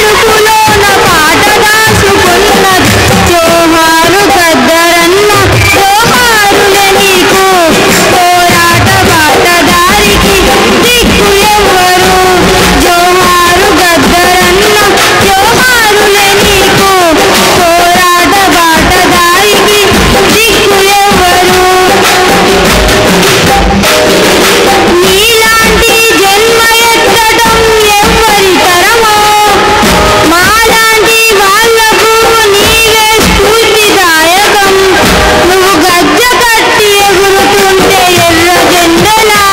పలుకులోన పాట దాచుకున్నది జోహారు గద్దరన్న జోహారులే నీకు పోరాట బాటదారికి దిక్కు ఎవ్వరు జోహారు గద్దరన్న జోహారులే నీకు పోరాట బాటదారికి దిక్కు ఎవ్వరు నీలాంటి జన్మ ఎత్తడం ఎవ్వరి తరమో మాలాంటి వాళ్లకు నీవే స్ఫూర్తిదాయకం నువ్వు గజ్జ కట్టి ఎగురుతుంటే ఎర్ర జెండలా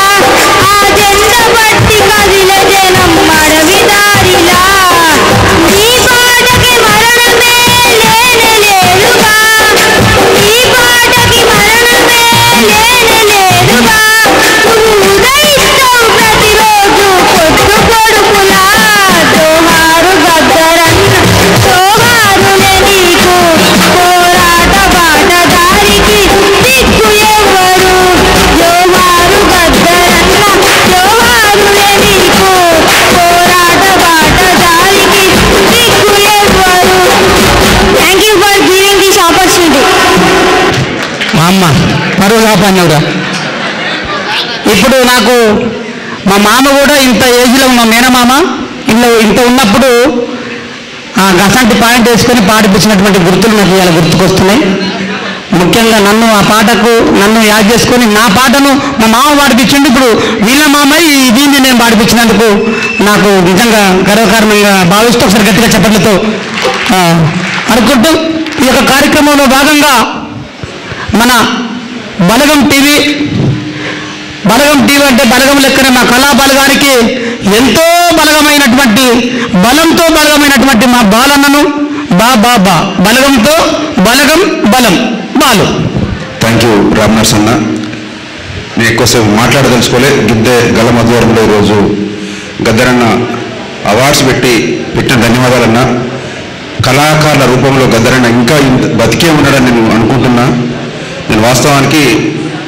ఆ జెండ పట్టి కదిలే జనం అడవిదారిలా నీ పాటకి మరణమే లేనేలేదుగా నీ పాటకి మరణమే లేనేలేదుగా నువ్వు ఉదయిస్తావు ప్రతిరోజు పొద్దు పొడుపులా జోహారు గద్దరన్న జోహారులే నీకు పోరాట బాటదారికి దిక్కు ఎవ్వరు జోహారు గద్దరన్న జోహారులే నీకు పోరాట బాటదారికి దిక్కు ఎవ్వరు. Thank you for giving this opportunity. మా అమ్మ పరువు కాపాడినవురా. ఇప్పుడు నాకు మా మామ కూడా ఇంత ఏజ్లో మా మేనమామ ఇంత ఉన్నప్పుడు గసంటి పాయింట్ వేసుకొని పాడిపించినటువంటి గుర్తులు నాకు ఇవాళ గుర్తుకొస్తున్నాయి. ముఖ్యంగా నన్ను ఆ పాటకు నన్ను యాడ్ చేసుకొని నా పాటను మా మామ పాడిపించిండు. ఇప్పుడు వీళ్ళ మామయ్య దీన్ని నేను పాడిపించినందుకు నాకు నిజంగా గర్వకారణంగా భావిస్తూ ఒకసారి గట్టిగా చెప్పట్లతో అనుకుంటూ ఈ యొక్క కార్యక్రమంలో భాగంగా మన బలగం టీవీ అంటే బలగం లెక్కనే మా కళా బలగానికి ఎంతో బలగమైనటువంటి బలంతో బలగమైనటువంటి మా బాలన్నను బలగంతో బలగం బలం బాలు. థ్యాంక్ యూ రామ్నర్స్ అన్న. నేను ఎక్కువసేపు మాట్లాడదలుచుకోలే. గిద్దె గలమధ్వరంలో ఈరోజు గద్దరన్న అవార్డ్స్ పెట్టిన ధన్యవాదాలన్నా. కళాకారుల రూపంలో గద్దరన్న ఇంకా బతికే ఉన్నాడని నేను అనుకుంటున్నా. నేను వాస్తవానికి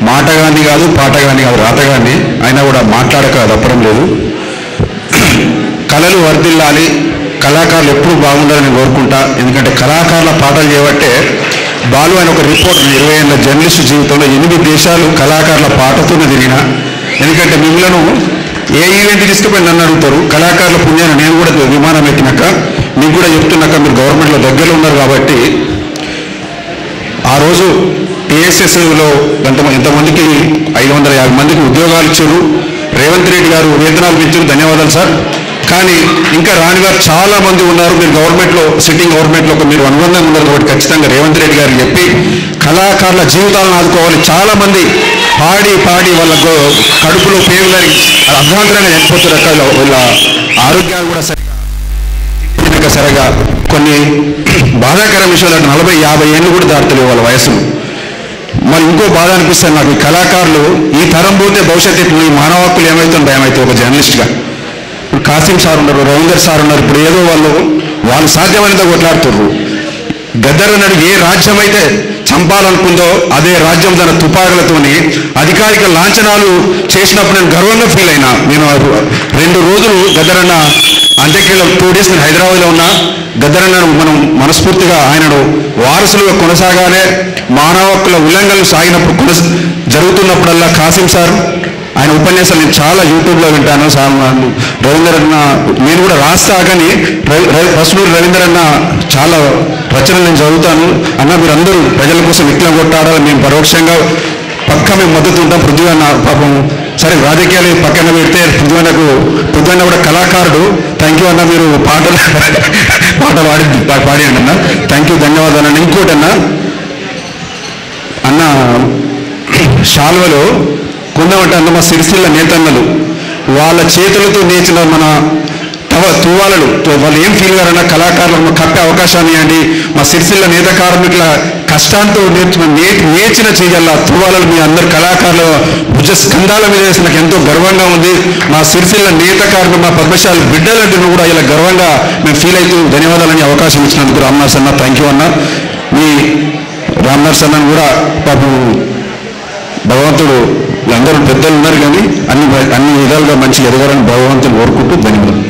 మాట కానీ కాదు, పాట కానీ కాదు, రాత కానీ అయినా కూడా మాట్లాడక తప్పడం లేదు. కళలు వర్ధిల్లాలి, కళాకారులు ఎప్పుడు బాగుండాలని కోరుకుంటా. ఎందుకంటే కళాకారుల పాటలు చేయబట్టే బాలు అని ఒక రిపోర్ట్ 20 ఏళ్ళ జర్నలిస్టు జీవితంలో 8 దేశాలు కళాకారుల పాటతోనే తిరిగిన. ఎందుకంటే మిమ్మల్ని ఏ ఈవెంట్ తీసుకుపోయి నన్ను అడుగుతారు. కళాకారుల పుణ్యాన్ని నేను కూడా విమానం ఎక్కినాక మీకు కూడా చెప్తున్నాక మీరు గవర్నమెంట్లో దగ్గరలో ఉన్నారు కాబట్టి ఆ రోజు టీఎస్ఎస్లో ఎంతమందికి 550 మందికి ఉద్యోగాలు ఇచ్చారు. రేవంత్ రెడ్డి గారు వేతనాలు పెంచారు, ధన్యవాదాలు సార్. కానీ ఇంకా రాని వారు చాలా మంది ఉన్నారు. మీరు గవర్నమెంట్లో సిట్టింగ్ గవర్నమెంట్లో మీరు అనుబంధంగా ఉన్నారు కాబట్టి ఖచ్చితంగా రేవంత్ రెడ్డి గారు చెప్పి కళాకారుల జీవితాలను ఆదుకోవాలి. చాలామంది పాడి వాళ్ళ కడుపులో పేగులని అర్ధాంతరంగా చనిపోతున్నారు. వాళ్ళ ఆరోగ్యాలు కూడా సరిగా కొన్ని బాధాకర విషయాలు 40-50 ఏళ్ళు కూడా దాటుతలేవు వాళ్ళ వయసులు. మరి ఇంకో బాధ అనిపిస్తుంది నాకు, ఈ కళాకారులు ఈ తరం పోతే భవిష్యత్తు ఈ మానవ హక్కులు ఏమవుతుంది భయమవుతుంది. ఒక జర్నలిస్ట్గా ఇప్పుడు కాసిం సార్ ఉన్నారు, రవీందర్ సార్ ఉన్నారు. ఇప్పుడు ఏదో వాళ్ళు సాధ్యమైనదో కొట్లాడుతున్నారు. గద్దర్ అన్నాడు ఏ రాజ్యం అయితే చంపాలనుకుందో అదే రాజ్యం తన తుపాకులతోని అధికారిక లాంఛనాలు చేసినప్పుడు నేను గర్వంగా ఫీల్ అయినా. నేను 2 రోజులు గద్దరన్న అంత్యక్రియలో 2 డేస్ నేను హైదరాబాద్లో ఉన్నా. గద్దరన్నను మనం మనస్ఫూర్తిగా ఆయనను వారసులుగా కొనసాగానే మానవ హక్కుల ఉల్లంఘనలు సాగినప్పుడు జరుగుతున్నప్పుడల్లా కాసిం సార్ ఆయన ఉపన్యాసాలు నేను చాలా యూట్యూబ్లో వింటాను. రవీంద్రన్న నేను కూడా రాస్తా, కానీ పసునూరు రవీంద్రన్న చాలా రచనలు నేను చదువుతాను. అన్న మీరందరూ ప్రజల కోసం ఇట్లా కొట్టాడాలి, మేము పరోక్షంగా మేము మద్దతు ఉంటాం. పృథ్వన్న పాపం సరే రాజకీయాలు పక్కన పెడితే పృథ్వన్న కూడా కళాకారుడు. థ్యాంక్ యూ అన్న, మీరు పాట పాడియండి అన్న. థ్యాంక్ యూ, ధన్యవాదాలు అన్న. ఇంకోటి అన్న శాల్వలో కొందామంటే అన్న మా సిరిసిల్ల నేతన్నలు వాళ్ళ చేతులతో నేర్చిన మన తువ్వాలలు వాళ్ళు ఏం ఫీల్ గారన్నా కళాకారులకు కప్పే అవకాశాన్ని ఇవ్వండి. మా సిరిసిల్ల నేత కార్మికుల కష్టాంతో నేర్చిన చేయగల తువ్వాలలు మీ అందరు కళాకారుల భుజ స్కంధాల మీద వేసి నాకు ఎంతో గర్వంగా ఉంది. మా సిరిసిల్ల నేత కార్మికులు మా పద్మశాలి బిడ్డలంటే కూడా ఇలా గర్వంగా మేము ఫీల్ అవుతూ ధన్యవాదాలని అవకాశం ఇచ్చినందుకు రామ్నర్స్ అన్న థ్యాంక్ యూ అన్న. మీ రామ్నర్స్ అన్నను కూడా పాపం భగవంతుడు అందరూ పెద్దలు ఉన్నారు కానీ అన్ని విధాలుగా మంచిగా ఎదగాలని భగవంతుని కోరుకుంటూ ధన్యవాదాలు.